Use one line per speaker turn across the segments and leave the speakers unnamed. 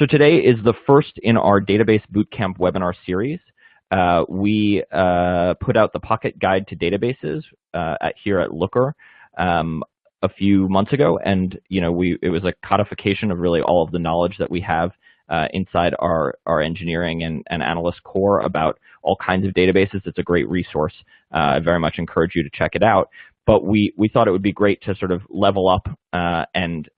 So today is the first in our Database Bootcamp webinar series. We put out the Pocket Guide to Databases here at Looker a few months ago, and it was a codification of really all of the knowledge that we have inside our engineering and analyst core about all kinds of databases. It's a great resource. I very much encourage you to check it out. But we thought it would be great to sort of level up and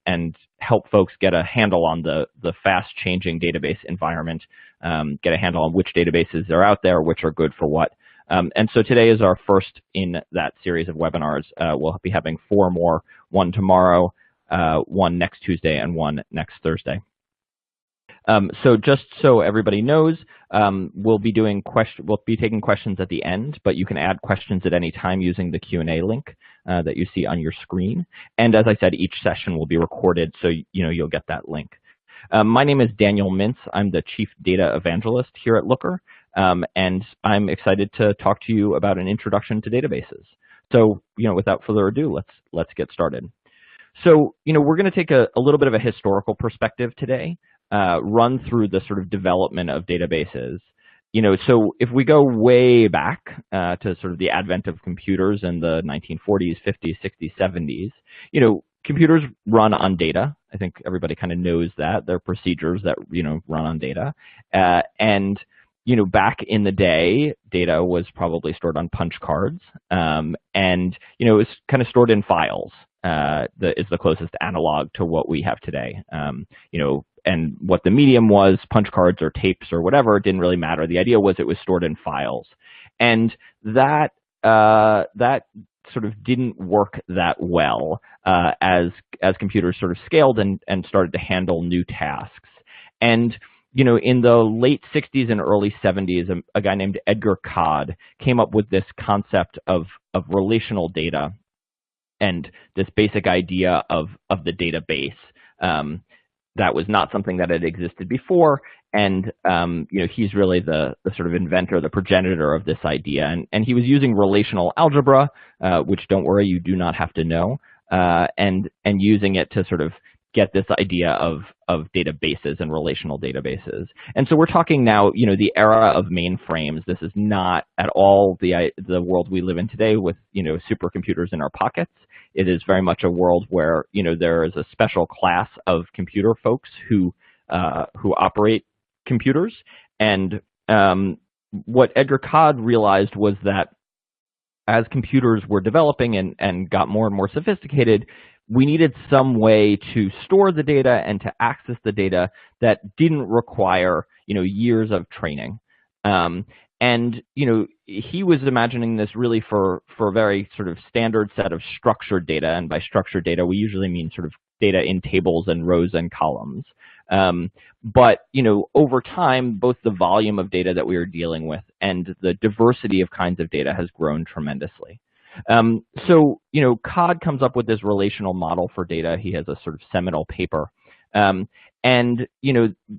help folks get a handle on the fast-changing database environment, get a handle on which databases are out there, which are good for what. And so today is our first in that series of webinars. We'll be having 4 more, one tomorrow, one next Tuesday, and one next Thursday. So just so everybody knows, we'll be taking questions at the end, but you can add questions at any time using the Q&A link that you see on your screen. And as I said, each session will be recorded, so you'll get that link. My name is Daniel Mintz. I'm the Chief Data Evangelist here at Looker, and I'm excited to talk to you about an introduction to databases. So, without further ado, let's get started. So, we're going to take a little bit of a historical perspective today. Run through the sort of development of databases. So if we go way back to sort of the advent of computers in the 1940s, 50s, 60s, 70s, computers run on data. I think everybody kind of knows that. There are procedures that, run on data. And back in the day, data was probably stored on punch cards. And, it was kind of stored in files. Is the closest analog to what we have today. And what the medium was, punch cards or tapes or whatever, it didn't really matter. The idea was it was stored in files. And that sort of didn't work that well as computers sort of scaled and started to handle new tasks. And in the late 60s and early 70s, a guy named Edgar Codd came up with this concept of relational data and this basic idea of the database. That was not something that had existed before, and he's really the sort of inventor, the progenitor of this idea. And he was using relational algebra, which, don't worry, you do not have to know, and using it to sort of get this idea of databases and relational databases. And so we're talking now, the era of mainframes. This is not at all the world we live in today with, supercomputers in our pockets. It is very much a world where, there is a special class of computer folks who operate computers. And what Edgar Codd realized was that as computers were developing and got more and more sophisticated, we needed some way to store the data and to access the data that didn't require, years of training. And, he was imagining this really for a very sort of standard set of structured data. And by structured data, we usually mean sort of data in tables and rows and columns. But, over time, both the volume of data that we are dealing with and the diversity of kinds of data has grown tremendously. So, Codd comes up with this relational model for data. He has a sort of seminal paper. And,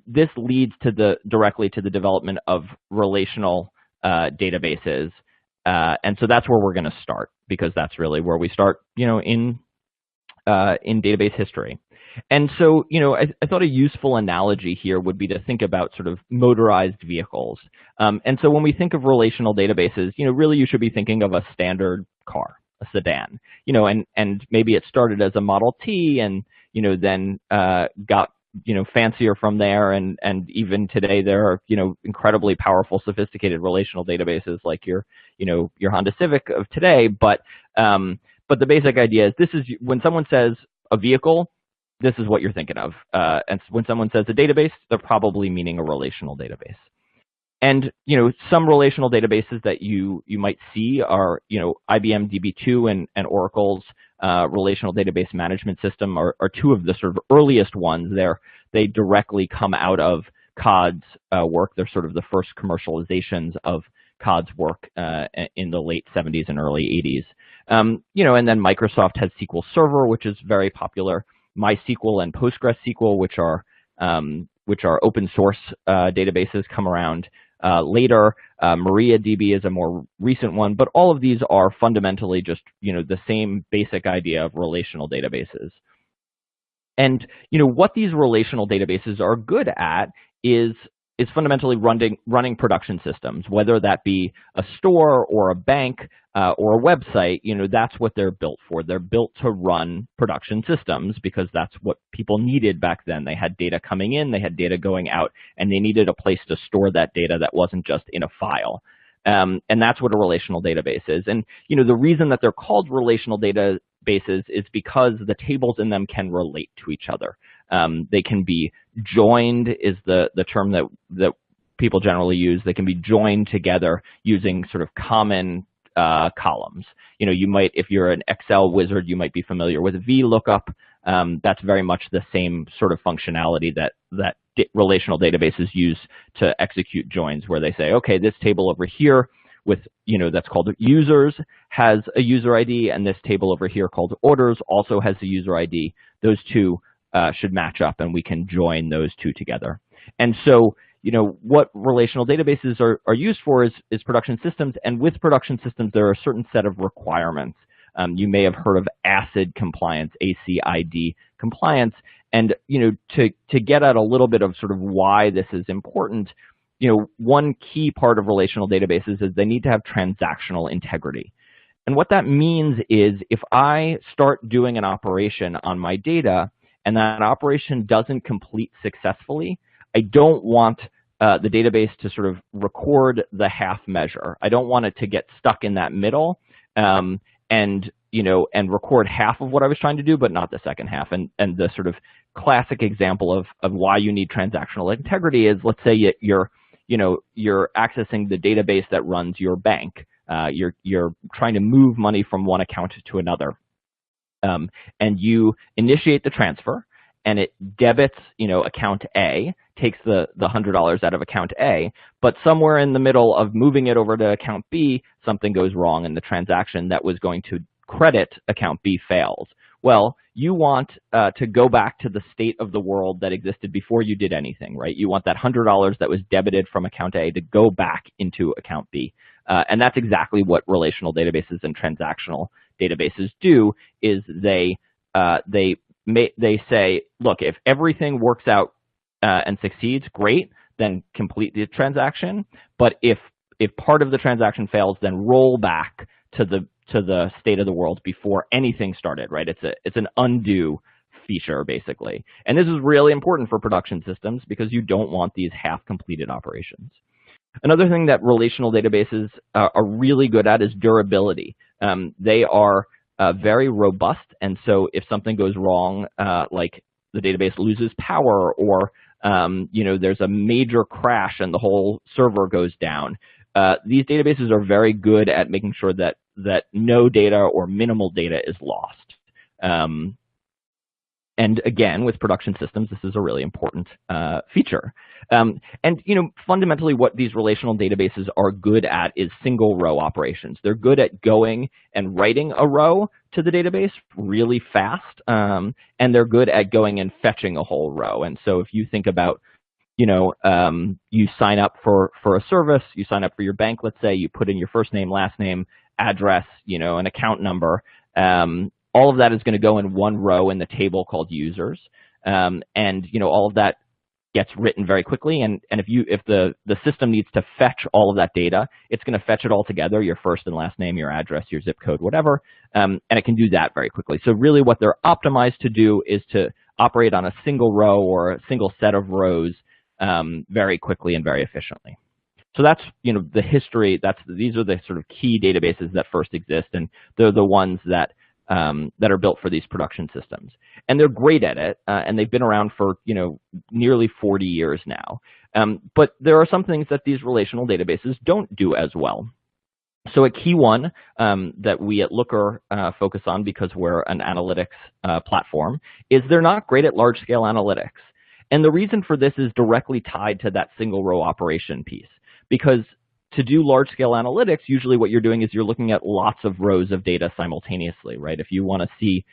this leads to directly to the development of relational databases. And so that's where we're going to start, because that's really where we start, in database history. And so, I thought a useful analogy here would be to think about sort of motorized vehicles. And so when we think of relational databases, really you should be thinking of a standard car, a sedan, and maybe it started as a Model T and, then got fancier from there, and even today there are incredibly powerful, sophisticated relational databases like your Honda Civic of today. But the basic idea is when someone says a vehicle, this is what you're thinking of, and when someone says a database, they're probably meaning a relational database. And some relational databases that you might see are IBM DB2 and Oracle's relational database management system are 2 of the sort of earliest ones. They directly come out of Codd's work. They're sort of the first commercializations of Codd's work in the late 70s and early 80s. And then Microsoft has SQL Server, which is very popular. MySQL and PostgreSQL, which are open source databases, come around later. MariaDB is a more recent one, but all of these are fundamentally just the same basic idea of relational databases. And what these relational databases are good at is fundamentally running production systems, whether that be a store or a bank or a website. That's what they're built for. They're built to run production systems because that's what people needed back then. They had data coming in, they had data going out, and they needed a place to store that data that wasn't just in a file. And that's what a relational database is. And the reason that they're called relational databases is because the tables in them can relate to each other. They can be joined is the term that people generally use. They can be joined together using sort of common columns. You might, if you're an Excel wizard, you might be familiar with VLOOKUP. That's very much the same sort of functionality that relational databases use to execute joins, where they say, okay, this table over here with, that's called users has a user ID, and this table over here called orders also has a user ID. Those two should match up, and we can join those two together. And so, what relational databases are used for is production systems, and with production systems, there are a certain set of requirements. You may have heard of ACID compliance, ACID compliance, and to get at a little bit of sort of why this is important, one key part of relational databases is they need to have transactional integrity. And what that means is if I start doing an operation on my data and that operation doesn't complete successfully, I don't want the database to sort of record the half measure. I don't want it to get stuck in that middle and record half of what I was trying to do, but not the second half. And the sort of classic example of why you need transactional integrity is, let's say you're accessing the database that runs your bank. You're trying to move money from one account to another. And you initiate the transfer, and it debits, account A, takes the $100 out of account A, but somewhere in the middle of moving it over to account B, something goes wrong and the transaction that was going to credit account B fails. Well, you want to go back to the state of the world that existed before you did anything, right? You want that $100 that was debited from account A to go back into account B. And that's exactly what relational databases and transactional databases do, is they say, look, if everything works out and succeeds, great, then complete the transaction. But if part of the transaction fails, then roll back to the state of the world before anything started, right? It's an undo feature, basically. And this is really important for production systems because you don't want these half-completed operations. Another thing that relational databases are really good at is durability. They are very robust, and so if something goes wrong, like the database loses power or there's a major crash and the whole server goes down, these databases are very good at making sure that no data or minimal data is lost. And again, with production systems, this is a really important feature. And fundamentally what these relational databases are good at is single row operations. They're good at going and writing a row to the database really fast, and they're good at going and fetching a whole row. And so if you think about, you sign up for a service, you sign up for your bank, let's say, you put in your first name, last name, address, an account number, all of that is going to go in one row in the table called users. And all of that gets written very quickly. And if the system needs to fetch all of that data, it's going to fetch it all together, your first and last name, your address, your zip code, whatever. And it can do that very quickly. So really what they're optimized to do is to operate on a single row or a single set of rows very quickly and very efficiently. So that's, the history. These are the sort of key databases that first exist, and they're the ones that are built for these production systems. And they're great at it, and they've been around for, nearly 40 years now. But there are some things that these relational databases don't do as well. So a key one that we at Looker focus on, because we're an analytics platform, is they're not great at large-scale analytics. And the reason for this is directly tied to that single row operation piece. Because to do large-scale analytics, usually what you're doing is you're looking at lots of rows of data simultaneously, right? If you want to see,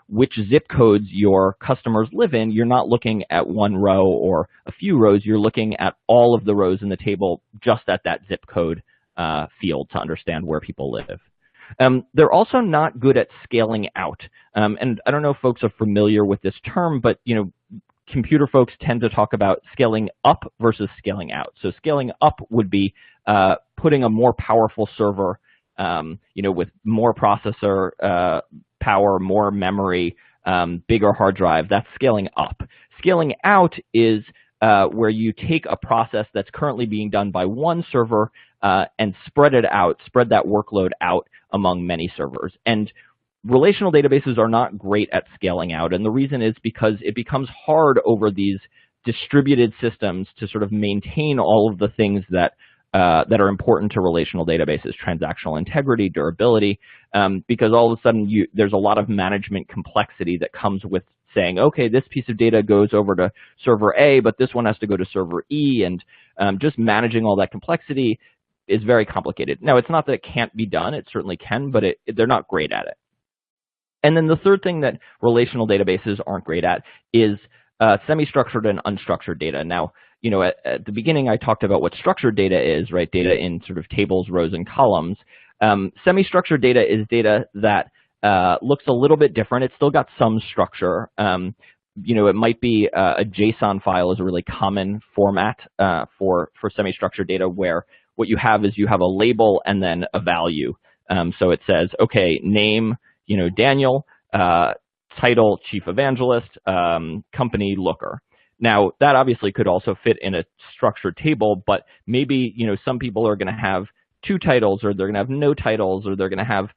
which zip codes your customers live in, you're not looking at one row or a few rows. You're looking at all of the rows in the table just at that zip code field to understand where people live. They're also not good at scaling out. And I don't know if folks are familiar with this term, but computer folks tend to talk about scaling up versus scaling out. So scaling up would be putting a more powerful server, with more processor power, more memory, bigger hard drive. That's scaling up. Scaling out is where you take a process that's currently being done by one server and spread that workload out among many servers. And relational databases are not great at scaling out, and the reason is because it becomes hard over these distributed systems to sort of maintain all of the things that are important to relational databases: transactional integrity, durability, because all of a sudden there's a lot of management complexity that comes with saying, okay, this piece of data goes over to server A, but this one has to go to server E, and just managing all that complexity is very complicated. Now, it's not that it can't be done. It certainly can, but they're not great at it. And then the third thing that relational databases aren't great at is semi-structured and unstructured data. Now, at the beginning, I talked about what structured data is, right? Data in sort of tables, rows, and columns. Semi-structured data is data that looks a little bit different. It's still got some structure. It might be a JSON file is a really common format for semi-structured data, where what you have is you have a label and then a value. So it says, okay, name, Daniel, title, chief evangelist, company, Looker. Now, that obviously could also fit in a structured table, but maybe, some people are going to have two titles, or they're going to have no titles, or they're going to have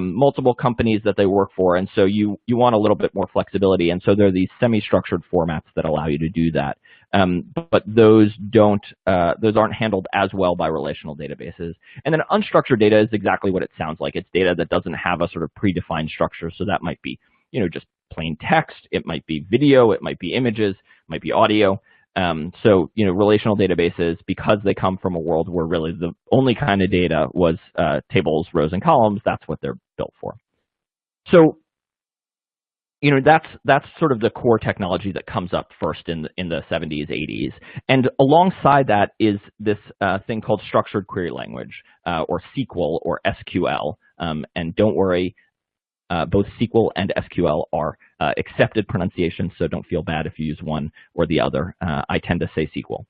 multiple companies that they work for. And so you want a little bit more flexibility. And so there are these semi-structured formats that allow you to do that. But those aren't handled as well by relational databases. And then unstructured data is exactly what it sounds like. It's data that doesn't have a sort of predefined structure. So that might be, just plain text. It might be video. It might be images. It might be audio. So, relational databases, because they come from a world where really the only kind of data was tables, rows, and columns, that's what they're built for. So, that's sort of the core technology that comes up first in the 70s, 80s. And alongside that is this thing called structured query language, or SQL or SQL. And don't worry, both SQL and SQL are accepted pronunciations, so don't feel bad if you use one or the other. I tend to say SQL.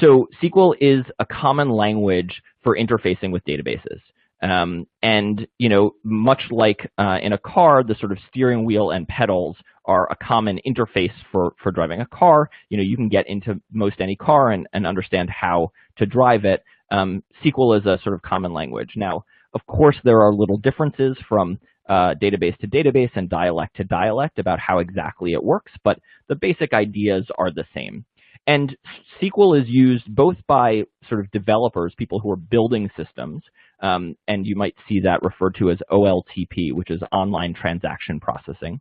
So SQL is a common language for interfacing with databases. And, much like in a car, the sort of steering wheel and pedals are a common interface for driving a car. You can get into most any car and understand how to drive it. SQL is a sort of common language. Now, of course, there are little differences from database to database and dialect to dialect about how exactly it works, but the basic ideas are the same. And SQL is used both by sort of developers, people who are building systems, and you might see that referred to as OLTP, which is online transaction processing,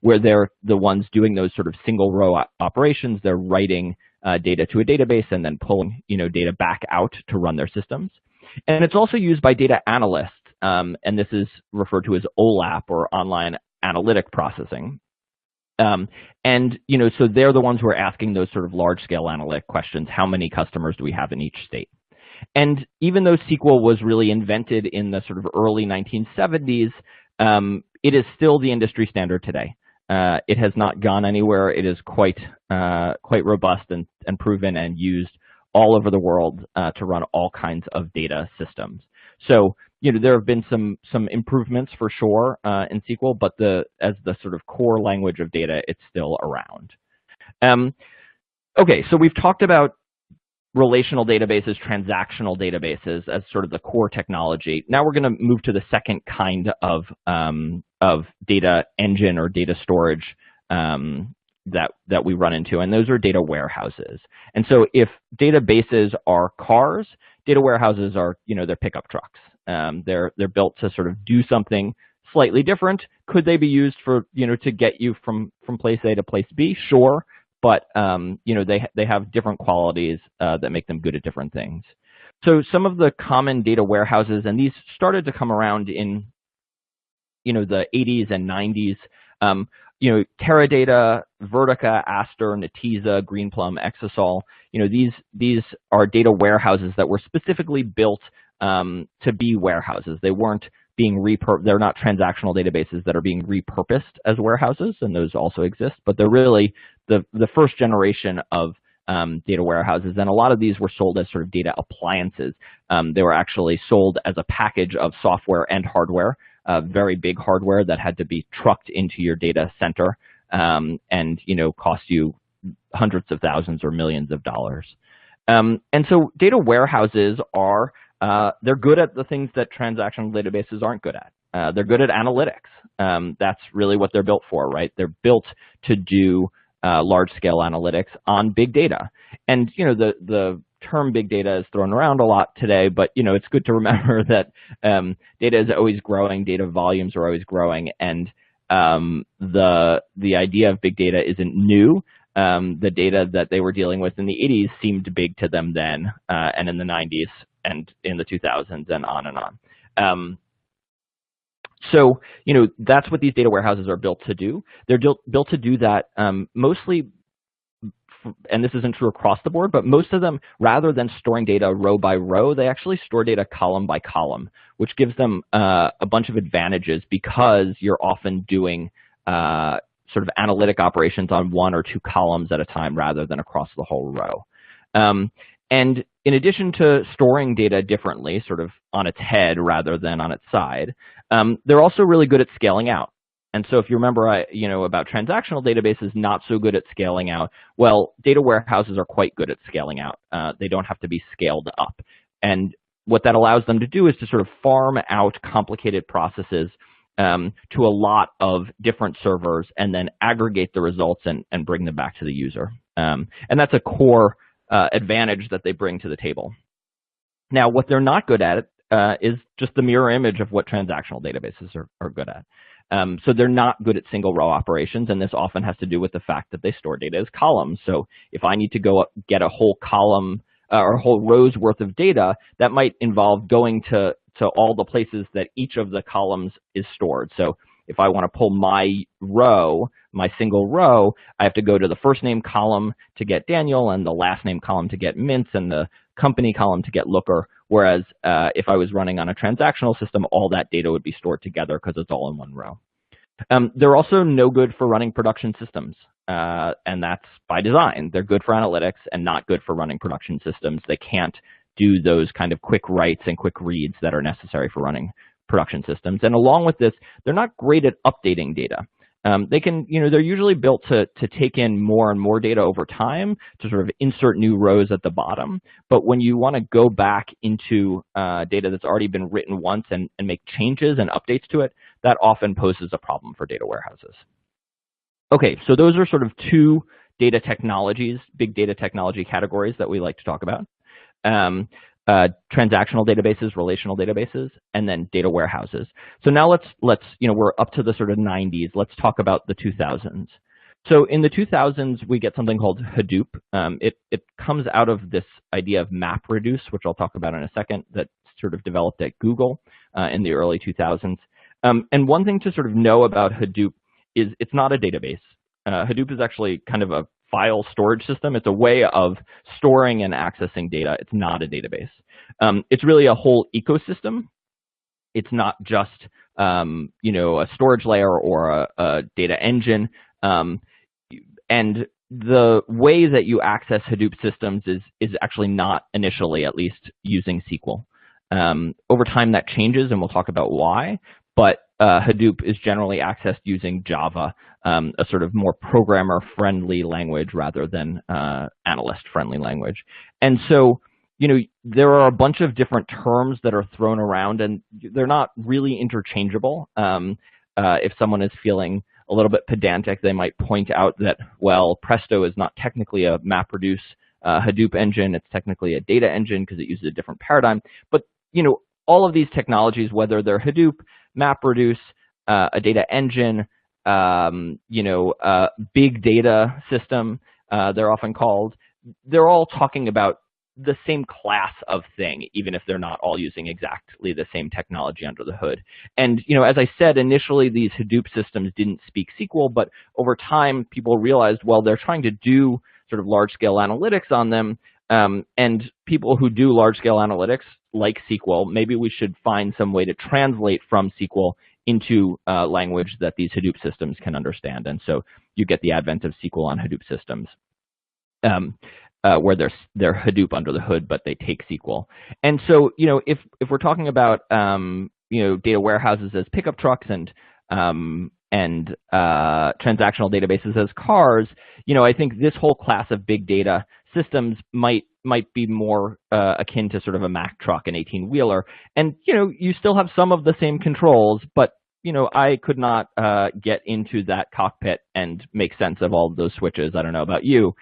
where they're the ones doing those sort of single row operations. They're writing data to a database and then pulling data back out to run their systems. And it's also used by data analysts, and this is referred to as OLAP, or online analytic processing. And so they're the ones who are asking those sort of large-scale analytic questions. How many customers do we have in each state? And even though SQL was really invented in the sort of early 1970s, it is still the industry standard today. It has not gone anywhere. It is quite robust and proven and used all over the world to run all kinds of data systems. So there have been some improvements for sure in SQL, but as the sort of core language of data, it's still around. Okay, so we've talked about relational databases, transactional databases as sort of the core technology. Now we're going to move to the second kind of data engine or data storage that we run into, and those are data warehouses. And so if databases are cars, data warehouses are, they're pickup trucks. They're built to sort of do something slightly different. Could they be used for, to get you from place A to place B? Sure, but they have different qualities that make them good at different things. So some of the common data warehouses, and these started to come around in the 80s and 90s. Teradata, Vertica, Aster, Netezza, Greenplum, Exasol. These are data warehouses that were specifically built to be warehouses. They weren't being they're not transactional databases that are being repurposed as warehouses, and those also exist, but they're really the first generation of data warehouses, and a lot of these were sold as sort of data appliances. They were actually sold as a package of software and hardware, very big hardware that had to be trucked into your data center, and cost you hundreds of thousands or millions of dollars. And so data warehouses are they're good at the things that transactional databases aren't good at. They're good at analytics. That's really what they're built for, right? They're built to do large-scale analytics on big data. And the term big data is thrown around a lot today, but it's good to remember that data is always growing, data volumes are always growing, and the idea of big data isn't new. The data that they were dealing with in the 80s seemed big to them then, and in the 90s and in the 2000s and on and on. So, that's what these data warehouses are built to do. They're built to do that mostly, and this isn't true across the board, but most of them, rather than storing data row by row, they actually store data column by column, which gives them a bunch of advantages because you're often doing sort of analytic operations on one or two columns at a time rather than across the whole row. And in addition to storing data differently, sort of on its head rather than on its side, they're also really good at scaling out. And so if you remember, about transactional databases not so good at scaling out, well, data warehouses are quite good at scaling out. They don't have to be scaled up. And what that allows them to do is to sort of farm out complicated processes to a lot of different servers and then aggregate the results and bring them back to the user. And that's a core advantage that they bring to the table. Now, what they're not good at is just the mirror image of what transactional databases are good at. So they're not good at single row operations, and this often has to do with the fact that they store data as columns. So if I need to go up, get a whole column or a whole row's worth of data, that might involve going to all the places that each of the columns is stored. So if I want to pull my row, my single row, I have to go to the first name column to get Daniel and the last name column to get Mintz and the company column to get Looker. Whereas if I was running on a transactional system, all that data would be stored together because it's all in one row. They're also no good for running production systems, and that's by design. They're good for analytics and not good for running production systems. They can't do those kind of quick writes and quick reads that are necessary for running production systems. And along with this, they're not great at updating data. They can, they're usually built to take in more and more data over time to sort of insert new rows at the bottom. But when you want to go back into data that's already been written once and make changes and updates to it, that often poses a problem for data warehouses. Okay, so those are sort of two data technologies, big data technology categories that we like to talk about. Transactional databases, relational databases, and then data warehouses. So now let's we're up to the sort of 90s. Let's talk about the 2000s. So in the 2000s, we get something called Hadoop. It comes out of this idea of MapReduce, which I'll talk about in a second, that sort of developed at Google in the early 2000s. And one thing to sort of know about Hadoop is it's not a database. Hadoop is actually kind of a file storage system. It's a way of storing and accessing data. It's not a database. It's really a whole ecosystem. It's not just a storage layer or a data engine. And the way that you access Hadoop systems is actually not initially, at least, using SQL. Over time that changes, and we'll talk about why. But Hadoop is generally accessed using Java, a sort of more programmer-friendly language rather than analyst-friendly language. And so, there are a bunch of different terms that are thrown around, and they're not really interchangeable. If someone is feeling a little bit pedantic, they might point out that, well, Presto is not technically a MapReduce Hadoop engine. It's technically a data engine because it uses a different paradigm. But, all of these technologies, whether they're Hadoop, MapReduce, a data engine, big data system, they're often called, they're all talking about the same class of thing, even if they're not all using exactly the same technology under the hood. And, as I said, initially these Hadoop systems didn't speak SQL, but over time people realized, well, they're trying to do sort of large-scale analytics on them, And people who do large-scale analytics, like SQL, maybe we should find some way to translate from SQL into language that these Hadoop systems can understand. And so you get the advent of SQL on Hadoop systems, where they're Hadoop under the hood, but they take SQL. And so, if we're talking about data warehouses as pickup trucks and transactional databases as cars, I think this whole class of big data systems might be more akin to sort of a Mack truck, an 18-wheeler. And, you still have some of the same controls, but, I could not get into that cockpit and make sense of all of those switches. I don't know about you.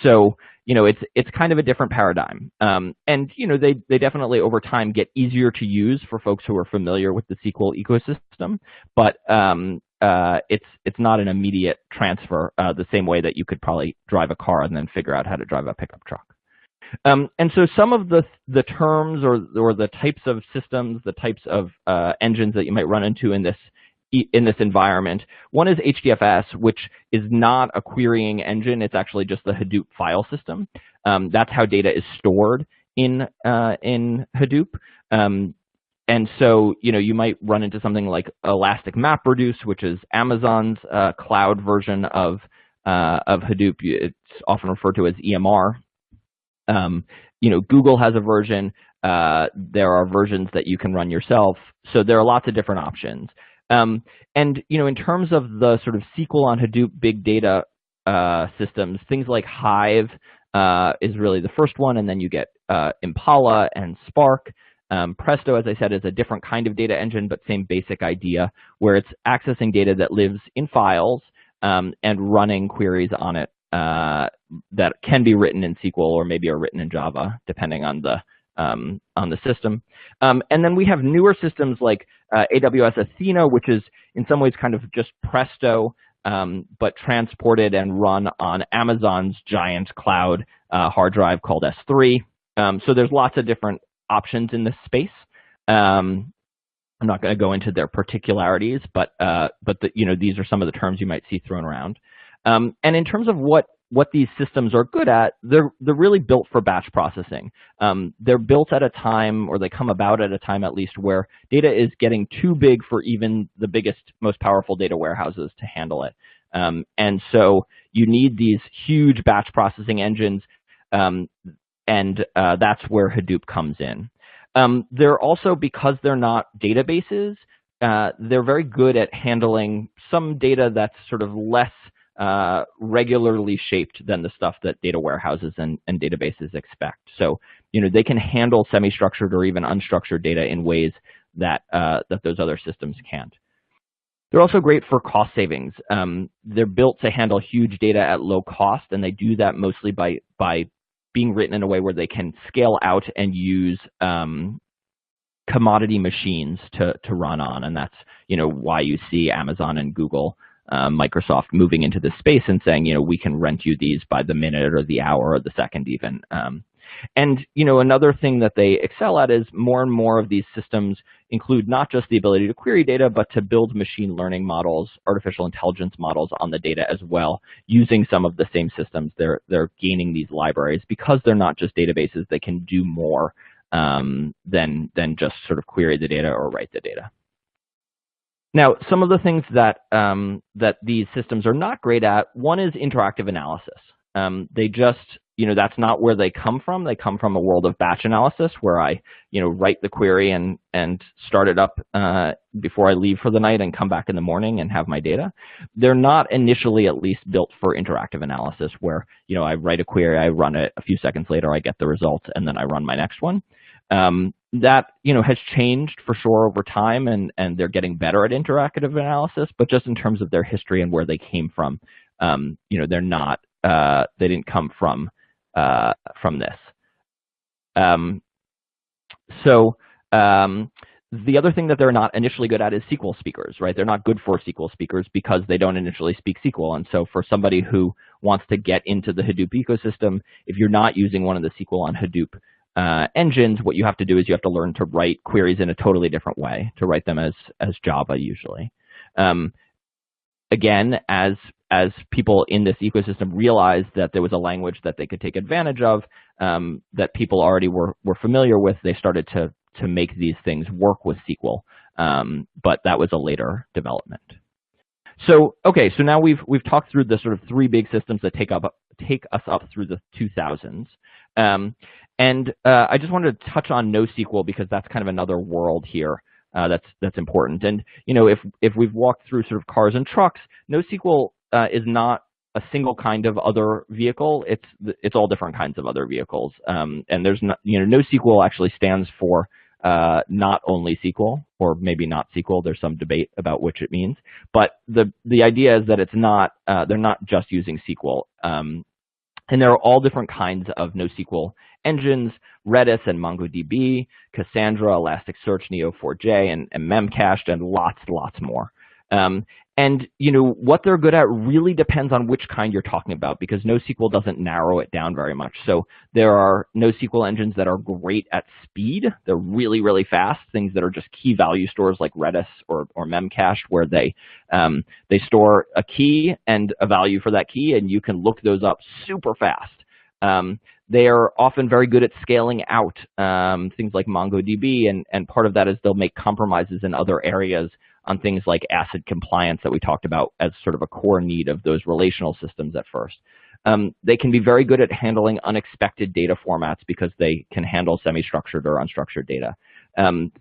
So, it's kind of a different paradigm. And, they definitely over time get easier to use for folks who are familiar with the SQL ecosystem, but it's not an immediate transfer the same way that you could probably drive a car and then figure out how to drive a pickup truck. And so some of the terms or the types of systems, the types of engines that you might run into in this environment. One is HDFS, which is not a querying engine. It's actually just the Hadoop file system. That's how data is stored in Hadoop. And so, you might run into something like Elastic MapReduce, which is Amazon's cloud version of Hadoop. It's often referred to as EMR. Google has a version. There are versions that you can run yourself. So there are lots of different options. And, in terms of the sort of SQL on Hadoop big data systems, things like Hive is really the first one, and then you get Impala and Spark. Presto, as I said, is a different kind of data engine, but same basic idea, where it's accessing data that lives in files and running queries on it that can be written in SQL or maybe are written in Java, depending on the system. And then we have newer systems like AWS Athena, which is in some ways kind of just Presto, but transported and run on Amazon's giant cloud hard drive called S3. So there's lots of different options in this space. I'm not going to go into their particularities, but these are some of the terms you might see thrown around. And in terms of what these systems are good at, they're really built for batch processing. They're built at a time, or they come about at a time at least, where data is getting too big for even the biggest, most powerful data warehouses to handle it. And so you need these huge batch processing engines, and that's where Hadoop comes in. They're also, because they're not databases, they're very good at handling some data that's sort of less regularly shaped than the stuff that data warehouses and databases expect. So, they can handle semi-structured or even unstructured data in ways that those other systems can't. They're also great for cost savings. They're built to handle huge data at low cost, and they do that mostly by being written in a way where they can scale out and use commodity machines to run on. And that's, why you see Amazon and Google, Microsoft moving into this space and saying, we can rent you these by the minute or the hour or the second even. And, another thing that they excel at is more and more of these systems include not just the ability to query data, but to build machine learning models, artificial intelligence models on the data as well, using some of the same systems. They're gaining these libraries because they're not just databases. They can do more than just sort of query the data or write the data. Now, some of the things that these systems are not great at, one is interactive analysis. They just, that's not where they come from. They come from a world of batch analysis where I, write the query and start it up before I leave for the night and come back in the morning and have my data. They're not initially at least built for interactive analysis where, I write a query, I run it, a few seconds later I get the results, and then I run my next one. That, has changed for sure over time, and they're getting better at interactive analysis, but just in terms of their history and where they came from, they're not, they didn't come from this. The other thing that they're not initially good at is SQL speakers, right? They're not good for SQL speakers because they don't initially speak SQL. And so for somebody who wants to get into the Hadoop ecosystem, if you're not using one of the SQL on Hadoop engines, what you have to do is you have to learn to write queries in a totally different way, to write them as Java usually. Again, as as people in this ecosystem realized that there was a language that they could take advantage of, that people already were familiar with, they started to make these things work with SQL. But that was a later development. So okay, so now we've talked through the sort of three big systems that take us up through the 2000s. I just wanted to touch on NoSQL because that's kind of another world here that's important. And if we've walked through sort of cars and trucks, NoSQL is not a single kind of other vehicle. It's all different kinds of other vehicles. And there's not, NoSQL actually stands for not only SQL, or maybe not SQL. There's some debate about which it means. But the idea is that it's not they're not just using SQL. And there are all different kinds of NoSQL engines: Redis and MongoDB, Cassandra, Elasticsearch, Neo4j, and Memcached, and lots more. And what they're good at really depends on which kind you're talking about, because NoSQL doesn't narrow it down very much. So there are NoSQL engines that are great at speed. They're really fast, things that are just key value stores like Redis or Memcached, where they store a key and a value for that key, and you can look those up super fast. They are often very good at scaling out, things like MongoDB, and part of that is they'll make compromises in other areas on things like ACID compliance that we talked about as sort of a core need of those relational systems at first. They can be very good at handling unexpected data formats because they can handle semi-structured or unstructured data.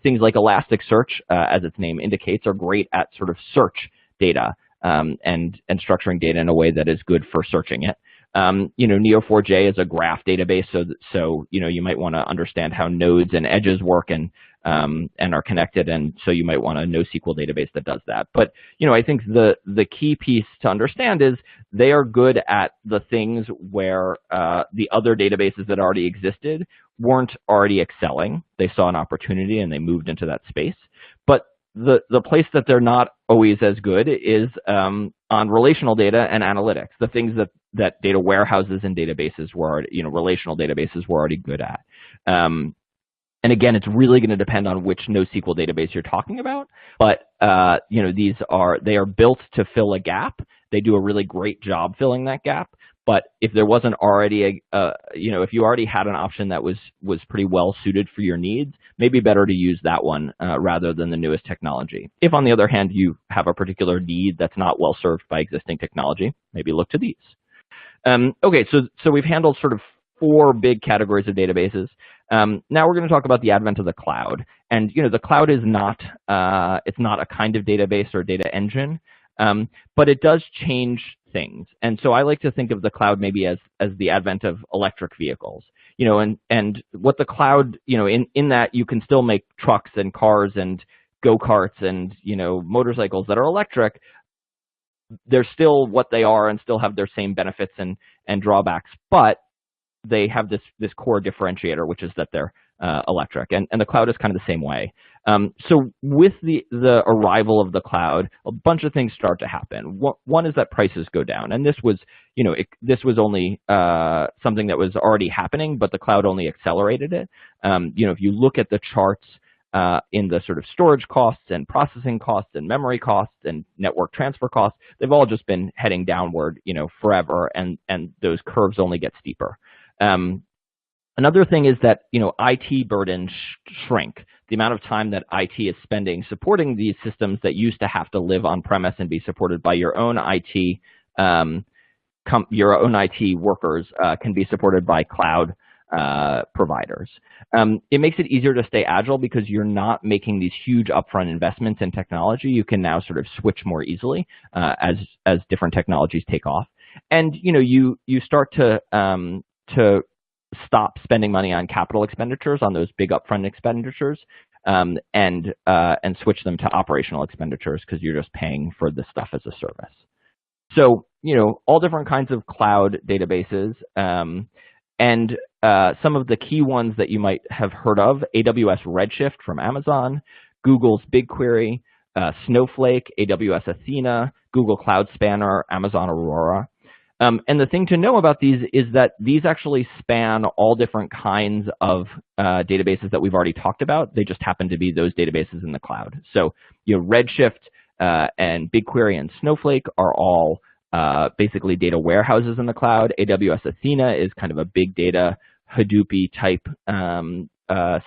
Things like Elasticsearch, as its name indicates, are great at sort of search data and structuring data in a way that is good for searching it. Neo4j is a graph database, so you might want to understand how nodes and edges work and are connected, and so you might want a NoSQL database that does that. But I think the key piece to understand is they are good at the things where the other databases that already existed weren't already excelling. They saw an opportunity and they moved into that space. But the place that they're not always as good is on relational data and analytics, the things that data warehouses and databases were, relational databases were already good at. And again, it's really going to depend on which NoSQL database you're talking about. But they are built to fill a gap. They do a really great job filling that gap. But if there wasn't already if you already had an option that was pretty well suited for your needs, maybe better to use that one rather than the newest technology. If, on the other hand, you have a particular need that's not well served by existing technology, maybe look to these. Okay, so we've handled sort of 4 big categories of databases. Now we're going to talk about the advent of the cloud. And the cloud is not it's not a kind of database or data engine, but it does change things. And so I like to think of the cloud maybe as the advent of electric vehicles. And what the cloud, in that you can still make trucks and cars and go-karts and motorcycles that are electric. They're still what they are and still have their same benefits and drawbacks, but they have this core differentiator, which is that they're electric, and the cloud is kind of the same way. So with the arrival of the cloud, a bunch of things start to happen. One is that prices go down, and this was only something that was already happening, but the cloud only accelerated it. If you look at the charts in the sort of storage costs and processing costs and memory costs and network transfer costs, they've all just been heading downward, forever, and those curves only get steeper. Another thing is that IT burdens shrink. The amount of time that IT is spending supporting these systems that used to have to live on premise and be supported by your own IT workers can be supported by cloud providers. It makes it easier to stay agile because you're not making these huge upfront investments in technology. You can now sort of switch more easily as different technologies take off, and you start to stop spending money on capital expenditures, on those big upfront expenditures, and switch them to operational expenditures because you're just paying for the stuff as a service. So all different kinds of cloud databases. And some of the key ones that you might have heard of: AWS Redshift from Amazon, Google's BigQuery, Snowflake, AWS Athena, Google Cloud Spanner, Amazon Aurora. And the thing to know about these is that these actually span all different kinds of databases that we've already talked about. They just happen to be those databases in the cloud. So Redshift and BigQuery and Snowflake are all basically data warehouses in the cloud. AWS Athena is kind of a big data Hadoop-y type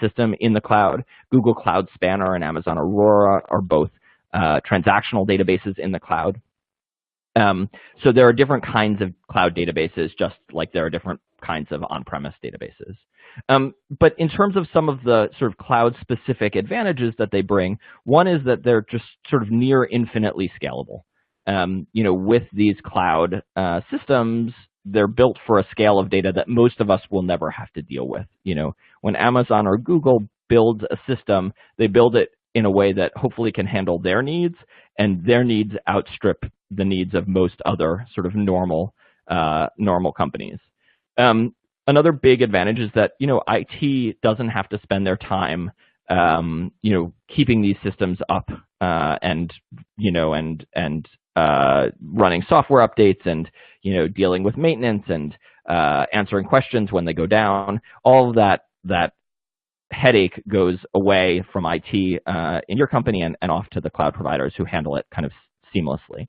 system in the cloud. Google Cloud Spanner and Amazon Aurora are both transactional databases in the cloud. So there are different kinds of cloud databases, just like there are different kinds of on-premise databases. But in terms of some of the sort of cloud-specific advantages that they bring, one is that they're just sort of near infinitely scalable. With these cloud systems, they're built for a scale of data that most of us will never have to deal with. When Amazon or Google builds a system, they build it in a way that hopefully can handle their needs, and their needs outstrip the needs of most other sort of normal companies. Another big advantage is that IT doesn't have to spend their time keeping these systems up and running software updates and dealing with maintenance and answering questions when they go down. All of that headache goes away from IT in your company and off to the cloud providers who handle it kind of seamlessly.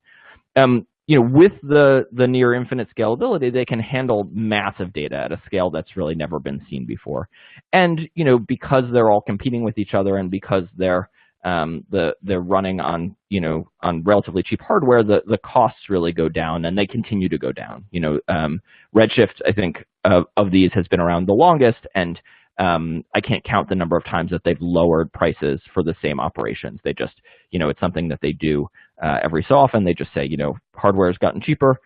With the near infinite scalability, they can handle massive data at a scale that's really never been seen before. And because they're all competing with each other, and because they're running on relatively cheap hardware, the costs really go down, and they continue to go down. Redshift, I think, of these has been around the longest, and I can't count the number of times that they've lowered prices for the same operations. They just, it's something that they do every so often. They just say, hardware has gotten cheaper.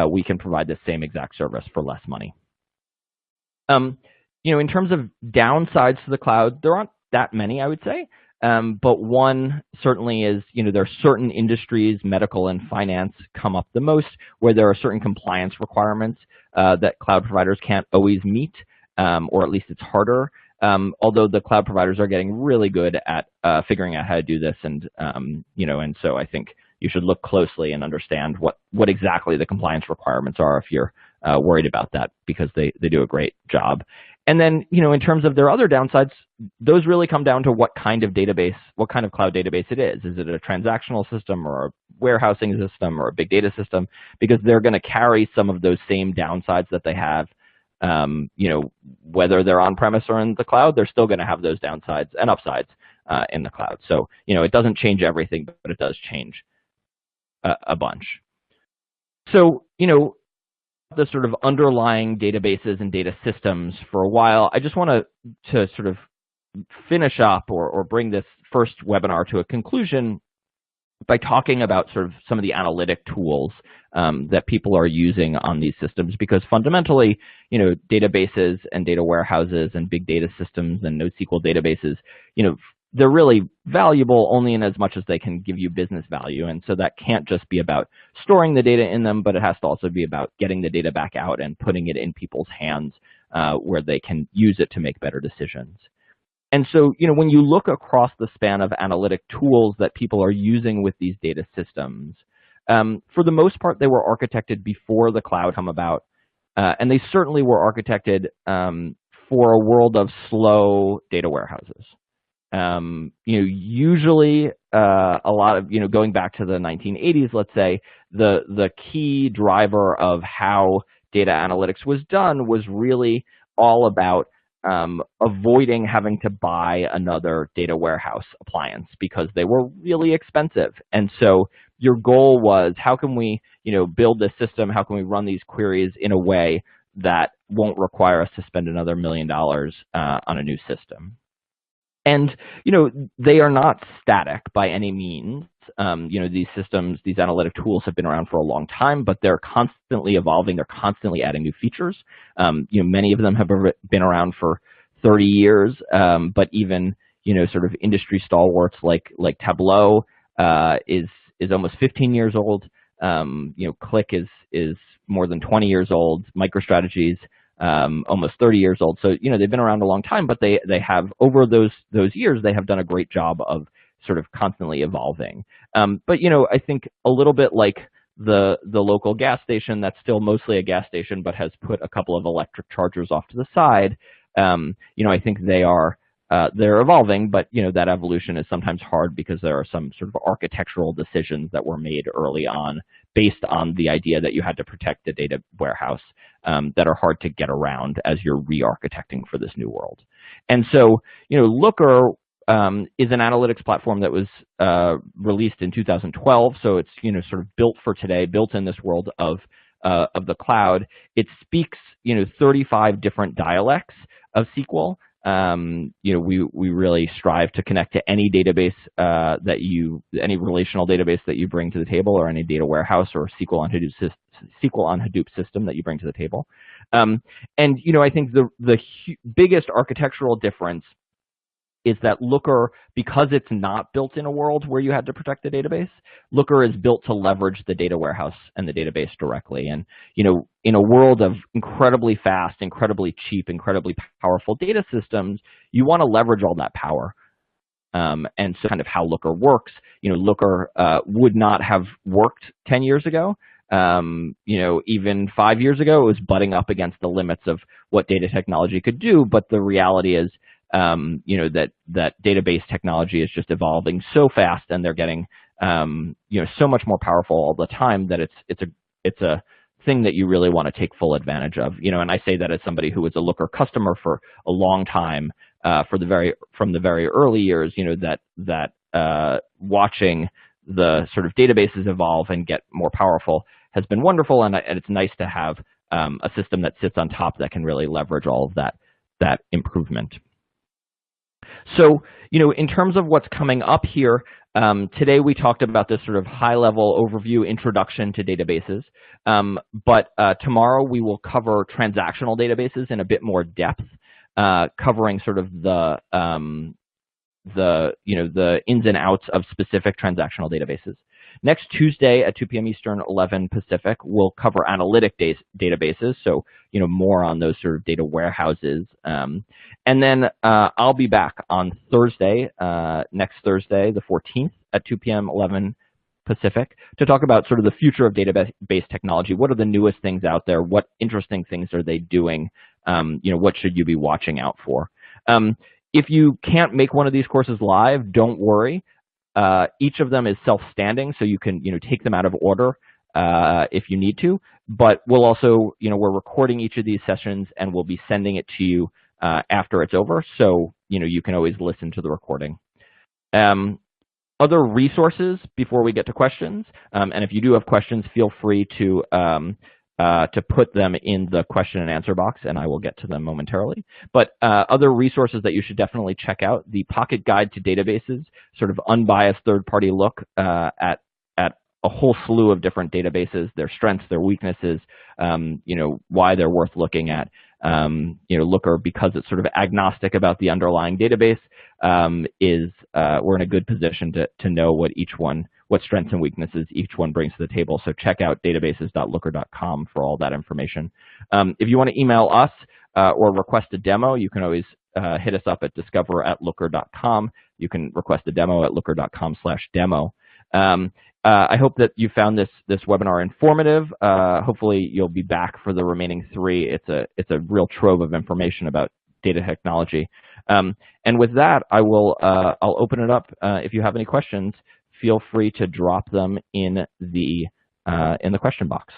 We can provide the same exact service for less money. In terms of downsides to the cloud, there aren't that many, I would say. But one certainly is, there are certain industries, medical and finance, come up the most, where there are certain compliance requirements that cloud providers can't always meet. Or at least it's harder, although the cloud providers are getting really good at figuring out how to do this, and so I think you should look closely and understand what exactly the compliance requirements are if you're worried about that, because they do a great job. And then, in terms of their other downsides, those really come down to what kind of database, what kind of cloud database it is. Is it a transactional system or a warehousing system or a big data system? Because they're going to carry some of those same downsides that they have. Whether they're on-premise or in the cloud, they're still going to have those downsides and upsides in the cloud. So, it doesn't change everything, but it does change a bunch. So, the sort of underlying databases and data systems for a while, I just want to sort of finish up or bring this first webinar to a conclusion by talking about sort of some of the analytic tools that people are using on these systems, because fundamentally, databases and data warehouses and big data systems and NoSQL databases, they're really valuable only in as much as they can give you business value. And so that can't just be about storing the data in them, but it has to also be about getting the data back out and putting it in people's hands where they can use it to make better decisions. And so, when you look across the span of analytic tools that people are using with these data systems, for the most part, they were architected before the cloud came about, and they certainly were architected for a world of slow data warehouses. Usually a lot of, going back to the 1980s, let's say, the key driver of how data analytics was done was really all about avoiding having to buy another data warehouse appliance because they were really expensive. And so your goal was, how can we, build this system? How can we run these queries in a way that won't require us to spend another $1 million on a new system? And, they are not static by any means. These systems, these analytic tools have been around for a long time, but they're constantly evolving. They're constantly adding new features. Many of them have been around for 30 years, but even, sort of industry stalwarts like Tableau is almost 15 years old. Qlik is more than 20 years old. MicroStrategy's almost 30 years old. So, they've been around a long time, but they have, over those years, they have done a great job of sort of constantly evolving. But, I think a little bit like the local gas station that's still mostly a gas station, but has put a couple of electric chargers off to the side, I think they're evolving, but, that evolution is sometimes hard because there are some sort of architectural decisions that were made early on based on the idea that you had to protect the data warehouse that are hard to get around as you're re-architecting for this new world. And so, Looker is an analytics platform that was released in 2012. So it's sort of built for today, built in this world of the cloud. It speaks 35 different dialects of SQL. We really strive to connect to any database any relational database that you bring to the table, or any data warehouse or SQL on Hadoop system that you bring to the table. And I think the biggest architectural difference is that Looker, because it's not built in a world where you had to protect the database, Looker is built to leverage the data warehouse and the database directly. And, in a world of incredibly fast, incredibly cheap, incredibly powerful data systems, you want to leverage all that power. And so kind of how Looker works, Looker would not have worked 10 years ago. Even 5 years ago, it was butting up against the limits of what data technology could do. But the reality is, that database technology is just evolving so fast, and they're getting, so much more powerful all the time, that it's a thing that you really want to take full advantage of. And I say that as somebody who was a Looker customer for a long time, from the very early years. That watching the sort of databases evolve and get more powerful has been wonderful, and it's nice to have a system that sits on top that can really leverage all of that improvement. So, in terms of what's coming up here, today we talked about this sort of high-level overview introduction to databases, but tomorrow we will cover transactional databases in a bit more depth, covering sort of the ins and outs of specific transactional databases. Next Tuesday at 2 p.m. Eastern, 11 Pacific, we'll cover analytic databases, so more on those sort of data warehouses. And then I'll be back on Thursday, next Thursday, the 14th at 2 p.m., 11 Pacific, to talk about sort of the future of database technology. What are the newest things out there? What interesting things are they doing? What should you be watching out for? If you can't make one of these courses live, don't worry. Each of them is self-standing, so you can take them out of order if you need to. But we'll also, we're recording each of these sessions, and we'll be sending it to you after it's over, so you can always listen to the recording. Other resources before we get to questions, and if you do have questions, feel free to put them in the question and answer box, and I will get to them momentarily. But other resources that you should definitely check out: the Pocket Guide to Databases, sort of unbiased third-party look at a whole slew of different databases, their strengths, their weaknesses, why they're worth looking at. Looker, because it's sort of agnostic about the underlying database, we're in a good position to know what strengths and weaknesses each one brings to the table. So check out databases.looker.com for all that information. If you want to email us or request a demo, you can always hit us up at discover@looker.com. You can request a demo at looker.com/demo. I hope that you found this webinar informative. Hopefully you'll be back for the remaining 3. It's a real trove of information about data technology. And with that, I'll open it up. If you have any questions, feel free to drop them in the question box.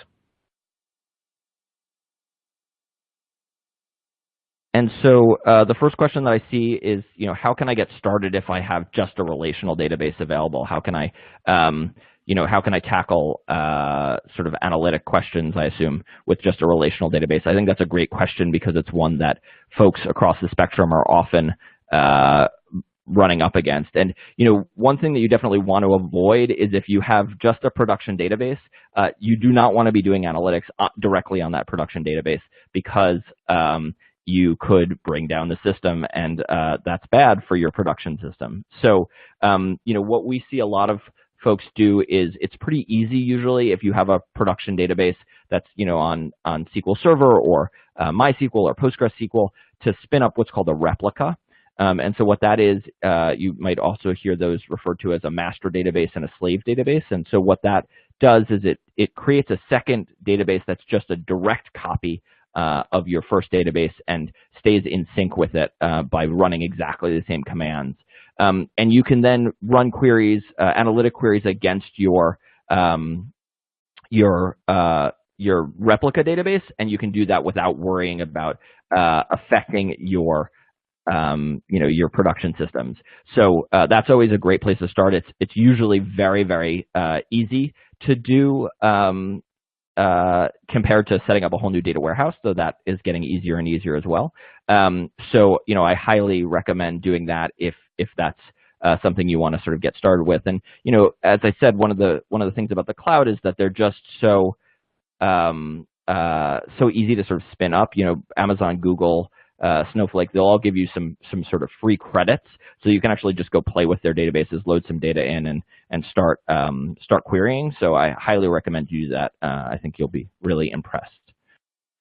And so the first question that I see is, how can I get started if I have just a relational database available? How can I tackle sort of analytic questions, I assume, with just a relational database? I think that's a great question, because it's one that folks across the spectrum are often running up against. And one thing that you definitely want to avoid is, if you have just a production database, you do not want to be doing analytics directly on that production database, because you could bring down the system, and that's bad for your production system. So what we see a lot of folks do is, it's pretty easy usually, if you have a production database that's on SQL Server or MySQL or PostgreSQL, to spin up what's called a replica. And so what that is, you might also hear those referred to as a master database and a slave database. And so what that does is it creates a second database that's just a direct copy of your first database, and stays in sync with it by running exactly the same commands. And you can then run queries, analytic queries, against your your replica database, and you can do that without worrying about affecting your your production systems. So that's always a great place to start. It's usually very, very easy to do compared to setting up a whole new data warehouse, though that is getting easier and easier as well. So I highly recommend doing that if that's something you want to sort of get started with. And as I said, one of the things about the cloud is that they're just so so easy to sort of spin up. Amazon, Google, Snowflake, they'll all give you some sort of free credits, so you can actually just go play with their databases, load some data in, and start querying. So I highly recommend you do that. I think you'll be really impressed.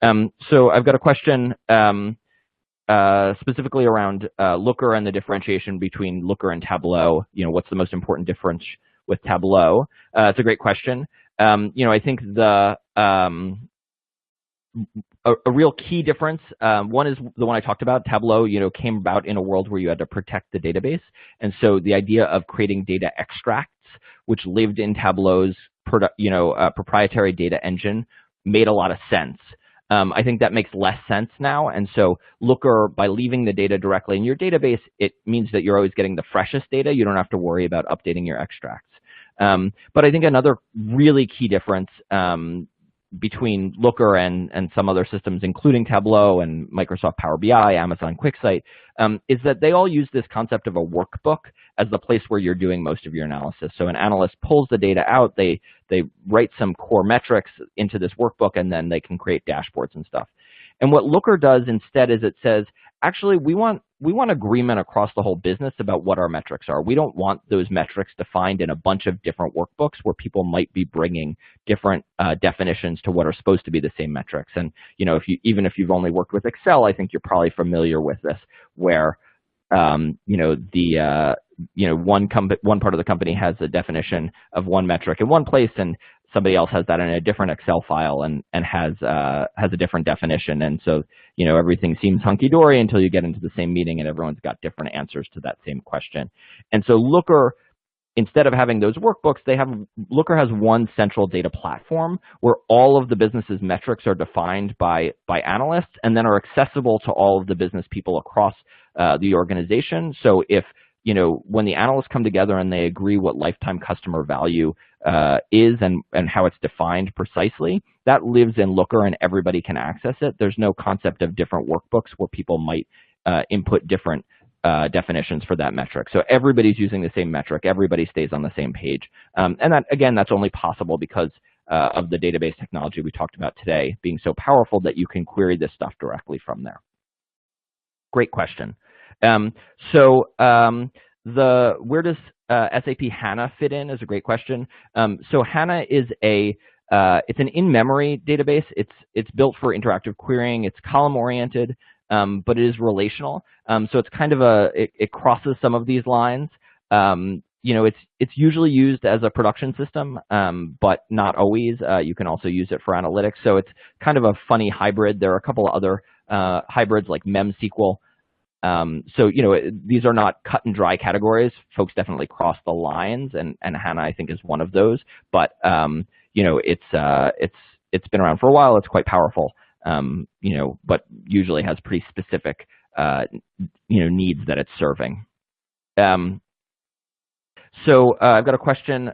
So I've got a question specifically around Looker and the differentiation between Looker and Tableau. What's the most important difference with Tableau? It's a great question. I think a real key difference, one is the one I talked about. Tableau, came about in a world where you had to protect the database. And so the idea of creating data extracts, which lived in Tableau's proprietary data engine, made a lot of sense. I think that makes less sense now. And so Looker, by leaving the data directly in your database, it means that you're always getting the freshest data. You don't have to worry about updating your extracts. But I think another really key difference between Looker and some other systems, including Tableau and Microsoft Power BI, Amazon QuickSight, is that they all use this concept of a workbook as the place where you're doing most of your analysis. So an analyst pulls the data out, they write some core metrics into this workbook, and then they can create dashboards and stuff. And what Looker does instead is it says, actually, we want agreement across the whole business about what our metrics are. We don't want those metrics defined in a bunch of different workbooks where people might be bringing different definitions to what are supposed to be the same metrics. And even if you've only worked with Excel, I think you're probably familiar with this, where one part of the company has a definition of one metric in one place, and somebody else has that in a different Excel file and has a different definition. And so, everything seems hunky-dory until you get into the same meeting and everyone's got different answers to that same question. And so Looker, instead of having those workbooks, Looker has one central data platform where all of the business's metrics are defined by analysts and then are accessible to all of the business people across the organization. So if when the analysts come together and they agree what lifetime customer value is and how it's defined precisely, that lives in Looker and everybody can access it. There's no concept of different workbooks where people might input different definitions for that metric. So everybody's using the same metric. Everybody stays on the same page. And that, again, that's only possible because of the database technology we talked about today being so powerful that you can query this stuff directly from there. Great question. Where does SAP HANA fit in is a great question. So HANA is it's an in-memory database. It's built for interactive querying. It's column-oriented, but it is relational. So it's kind of it crosses some of these lines. It's usually used as a production system, but not always. You can also use it for analytics. So it's kind of a funny hybrid. There are a couple of other hybrids like MemSQL. So these are not cut and dry categories. Folks definitely cross the lines, and HANA, I think, is one of those. But it's been around for a while. It's quite powerful. But usually has pretty specific needs that it's serving. So I've got a question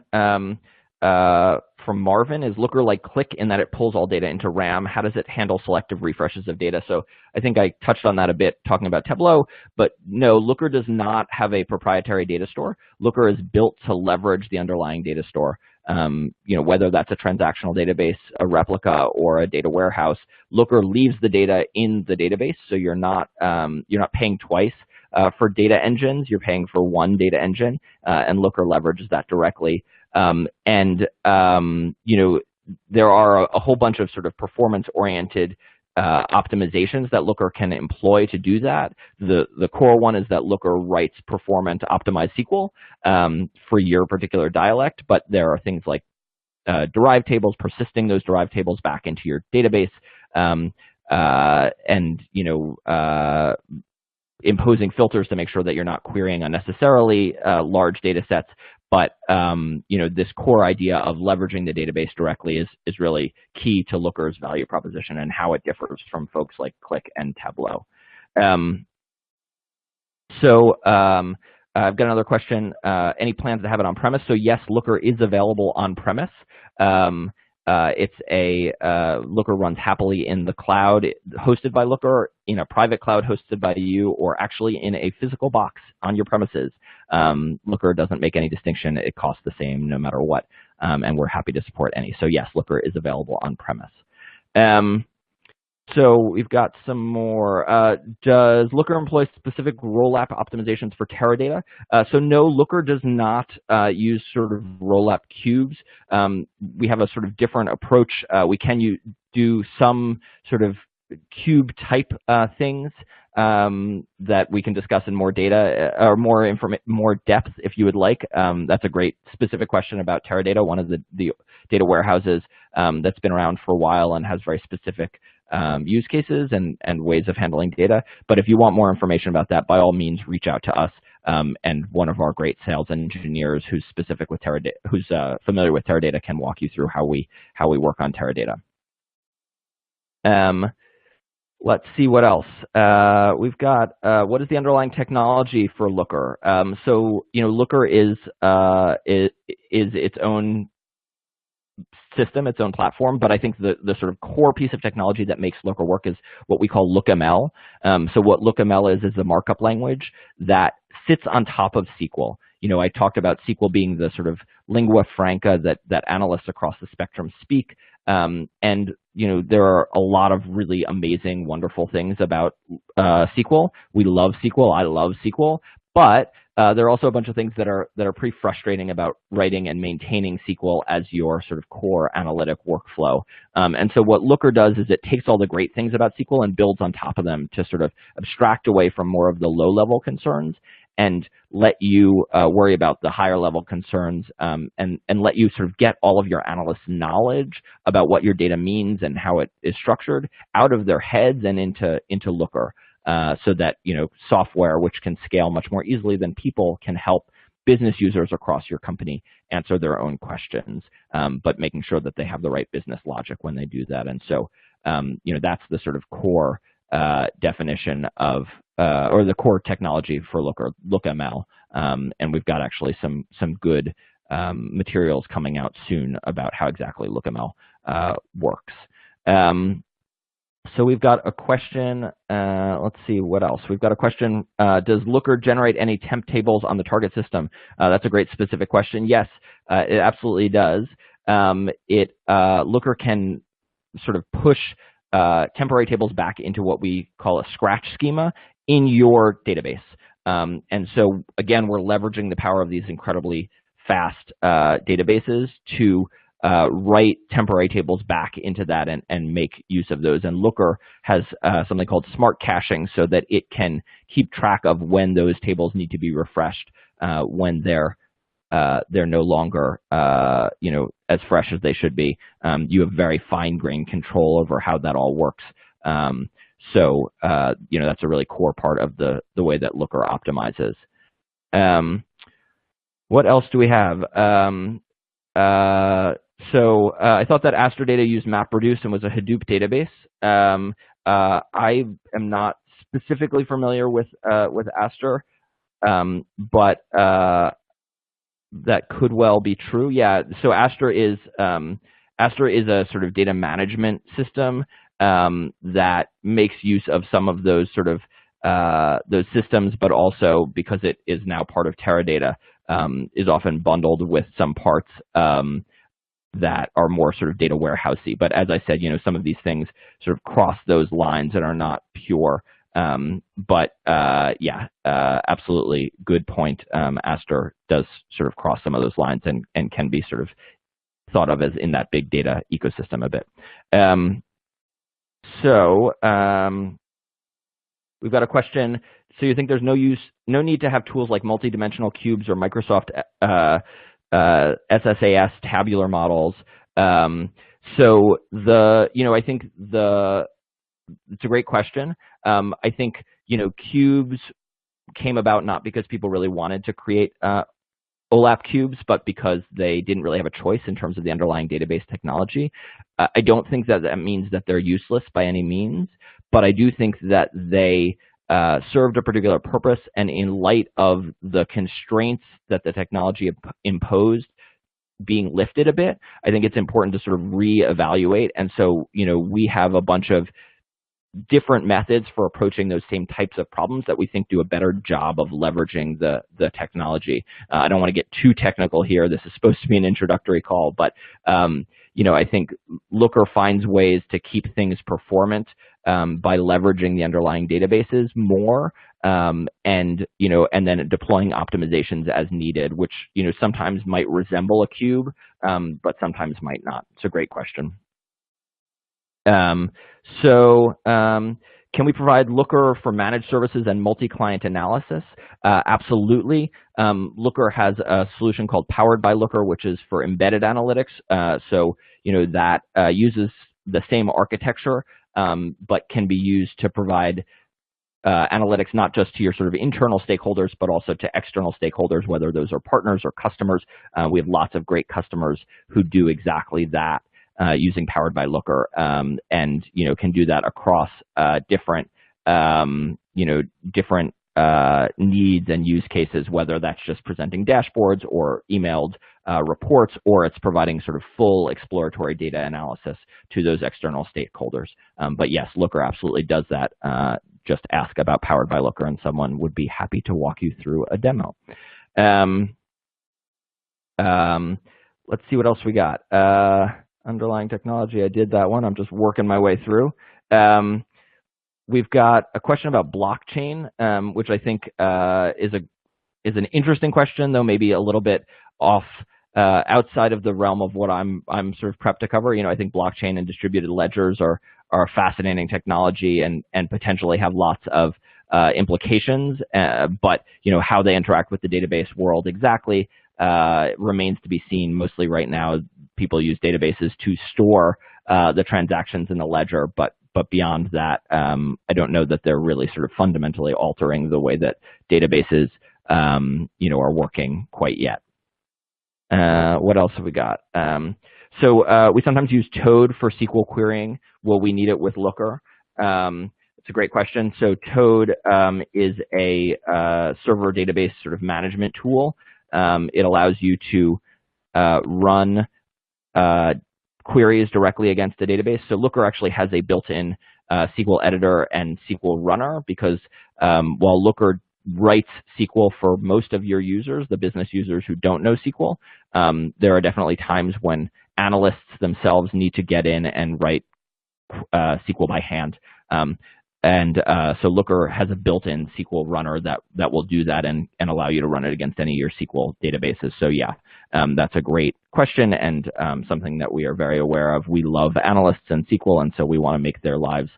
from Marvin. Is Looker like Click in that it pulls all data into RAM? How does it handle selective refreshes of data? So I think I touched on that a bit talking about Tableau, but no, Looker does not have a proprietary data store. Looker is built to leverage the underlying data store. Whether that's a transactional database, a replica, or a data warehouse, Looker leaves the data in the database, so you're not paying twice for data engines. You're paying for one data engine, and Looker leverages that directly. There are a whole bunch of sort of performance-oriented optimizations that Looker can employ to do that. The core one is that Looker writes performant optimized SQL for your particular dialect, but there are things like derived tables, persisting those derived tables back into your database, imposing filters to make sure that you're not querying unnecessarily large data sets. But this core idea of leveraging the database directly is really key to Looker's value proposition and how it differs from folks like Qlik and Tableau. I've got another question. Any plans to have it on premise? So yes, Looker is available on premise. Looker runs happily in the cloud hosted by Looker, in a private cloud hosted by you, or actually in a physical box on your premises. Looker doesn't make any distinction. It costs the same no matter what, and we're happy to support any. So yes, Looker is available on premise. So we've got some more. Does Looker employ specific rollup optimizations for Teradata? So no, Looker does not use sort of rollup cubes. We have a sort of different approach. We can do some sort of cube type things that we can discuss in more data or more depth if you would like. That's a great specific question about Teradata, one of the data warehouses that's been around for a while and has very specific use cases and ways of handling data. But if you want more information about that, by all means, reach out to us, and one of our great sales engineers who's familiar with Teradata can walk you through how we work on Teradata. Let's see what else. We've got what is the underlying technology for Looker? So Looker is its own system, its own platform, but I think the sort of core piece of technology that makes Looker work is what we call LookML. So what LookML is the markup language that sits on top of SQL. I talked about SQL being the sort of lingua franca that analysts across the spectrum speak, and there are a lot of really amazing, wonderful things about SQL. We love SQL. I love SQL, but there are also a bunch of things that are pretty frustrating about writing and maintaining SQL as your sort of core analytic workflow. And so what Looker does is it takes all the great things about SQL and builds on top of them to sort of abstract away from more of the low-level concerns and let you worry about the higher-level concerns, and let you sort of get all of your analysts' knowledge about what your data means and how it is structured out of their heads and into Looker. So that software, which can scale much more easily than people, can help business users across your company answer their own questions, but making sure that they have the right business logic when they do that. And so that's the sort of core definition of or the core technology for Looker, LookML. And we've got actually some good materials coming out soon about how exactly LookML works. So we've got a question. Let's see what else. We've got a question. Does Looker generate any temp tables on the target system? That's a great specific question. Yes, it absolutely does. Looker can sort of push temporary tables back into what we call a scratch schema in your database. And so again, we're leveraging the power of these incredibly fast databases to write temporary tables back into that and make use of those. And Looker has something called smart caching so that it can keep track of when those tables need to be refreshed when they're no longer as fresh as they should be. You have very fine-grained control over how that all works. So that's a really core part of the way that Looker optimizes. What else do we have? I thought that Aster Data used MapReduce and was a Hadoop database. I am not specifically familiar with Aster, but that could well be true. Yeah. So Aster is a sort of data management system that makes use of some of those sort of those systems, but also because it is now part of Teradata, is often bundled with some parts that are more sort of data warehousey. But as I said, some of these things sort of cross those lines and are not pure. Yeah, absolutely good point. Aster does sort of cross some of those lines and can be sort of thought of as in that big data ecosystem a bit. We've got a question. So you think there's no need to have tools like multidimensional cubes or Microsoft SSAS tabular models? I think it's a great question. I think cubes came about not because people really wanted to create OLAP cubes, but because they didn't really have a choice in terms of the underlying database technology. I don't think that that means that they're useless by any means, but I do think that they served a particular purpose, and in light of the constraints that the technology imposed being lifted a bit, I think it's important to sort of reevaluate. And so, we have a bunch of different methods for approaching those same types of problems that we think do a better job of leveraging the technology. I don't want to get too technical here. This is supposed to be an introductory call, but I think Looker finds ways to keep things performant by leveraging the underlying databases more, and then deploying optimizations as needed, which sometimes might resemble a cube, but sometimes might not. It's a great question. Can we provide Looker for managed services and multi-client analysis? Absolutely. Looker has a solution called Powered by Looker, which is for embedded analytics. That uses the same architecture, but can be used to provide analytics not just to your sort of internal stakeholders, but also to external stakeholders, whether those are partners or customers. We have lots of great customers who do exactly that. Using Powered by Looker, and can do that across different needs and use cases, whether that's just presenting dashboards or emailed reports, or it's providing sort of full exploratory data analysis to those external stakeholders. But yes, Looker absolutely does that. Just ask about Powered by Looker, and someone would be happy to walk you through a demo. Let's see what else we got. Underlying technology, I did that one. I'm just working my way through. We've got a question about blockchain, which I think is an interesting question, though maybe a little bit off outside of the realm of what I'm sort of prepped to cover. I think blockchain and distributed ledgers are a fascinating technology and potentially have lots of implications, but how they interact with the database world exactly remains to be seen. Mostly right now, people use databases to store the transactions in the ledger, but beyond that, I don't know that they're really sort of fundamentally altering the way that databases are working quite yet. What else have we got? We sometimes use Toad for SQL querying. Will we need it with Looker? It's a great question. So Toad is a server database sort of management tool. It allows you to run queries directly against a database. So Looker actually has a built-in SQL editor and SQL runner, because while Looker writes SQL for most of your users, the business users who don't know SQL, there are definitely times when analysts themselves need to get in and write SQL by hand. So Looker has a built-in SQL runner that will do that and allow you to run it against any of your SQL databases. So yeah, that's a great question, and something that we are very aware of. We love analysts and SQL, and so we want to make their lives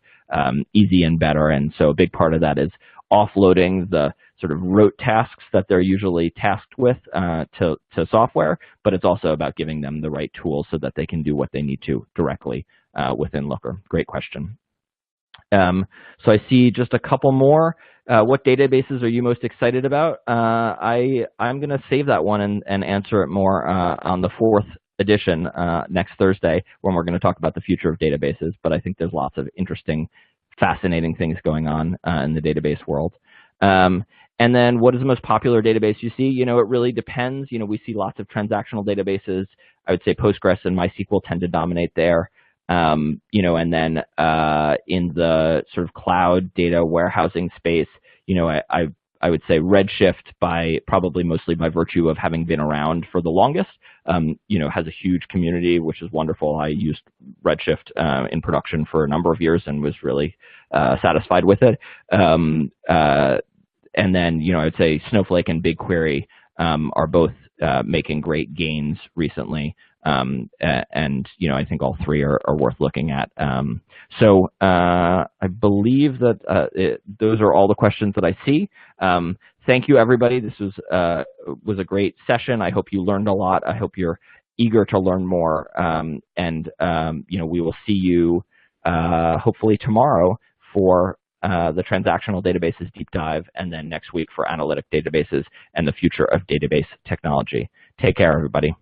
easy and better. And so a big part of that is offloading the sort of rote tasks that they're usually tasked with to software, but it's also about giving them the right tools so that they can do what they need to directly within Looker. Great question. So I see just a couple more. What databases are you most excited about? I'm going to save that one and answer it more on the 4th edition next Thursday, when we're going to talk about the future of databases. But I think there's lots of interesting, fascinating things going on in the database world. And then what is the most popular database you see? It really depends. We see lots of transactional databases. I would say Postgres and MySQL tend to dominate there. And then in the sort of cloud data warehousing space, I would say Redshift, probably mostly by virtue of having been around for the longest, has a huge community, which is wonderful. I used Redshift in production for a number of years and was really satisfied with it. And then, I would say Snowflake and BigQuery are both making great gains recently. And I think all three are worth looking at. I believe that those are all the questions that I see. Thank you, everybody. This was a great session. I hope you learned a lot. I hope you're eager to learn more. We will see you hopefully tomorrow for the transactional databases deep dive, and then next week for analytic databases and the future of database technology. Take care, everybody.